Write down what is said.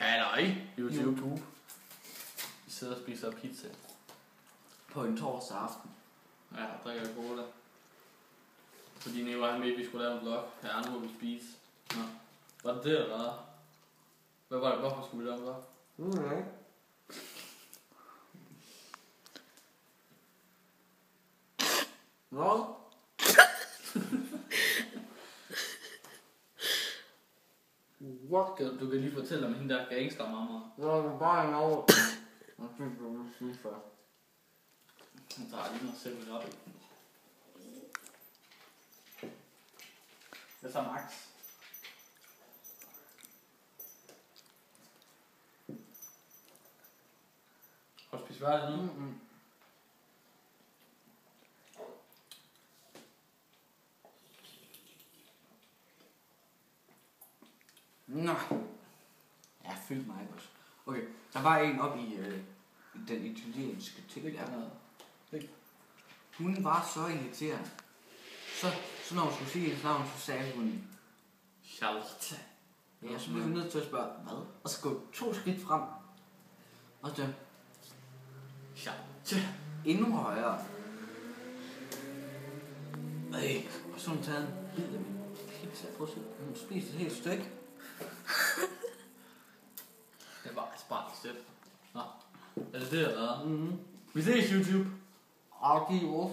Halløj, YouTube. Vi sidder og spiser pizza. På en torsdag aften. Ja, og drikker cola. Fordi Neo var med, at vi skulle lave en vlog. Ja, nu må vi spise. Nå. Var det det, eller hvad var det? Hvorfor skulle vi lave en vlog? Hvad? What? Du kan lige fortælle om hende der gangstermamma. Det var bare en over. Jeg synes, du vil sige før. Hun tager lige noget selv op. Hvad så, Max? Har du spist færdigt nu? Nå. Jeg fyldte mig også. Okay, der var en oppe i den italienske tilgang. Hun var så irriterende. Så når hun skulle sige hendes navn, så sagde hun Charlotte. Ja, så blev vi nødt til at spørge, hvad? Og så gå 2 skridt frem. Og så Charlotte. endnu højere. Og så hun taget en bid af min pizza. Prøv at se, hun spiste et helt stykke. Det var altså bare et sæt. Nå. Er det det, eller hvad? Vi ses, YouTube. Adios.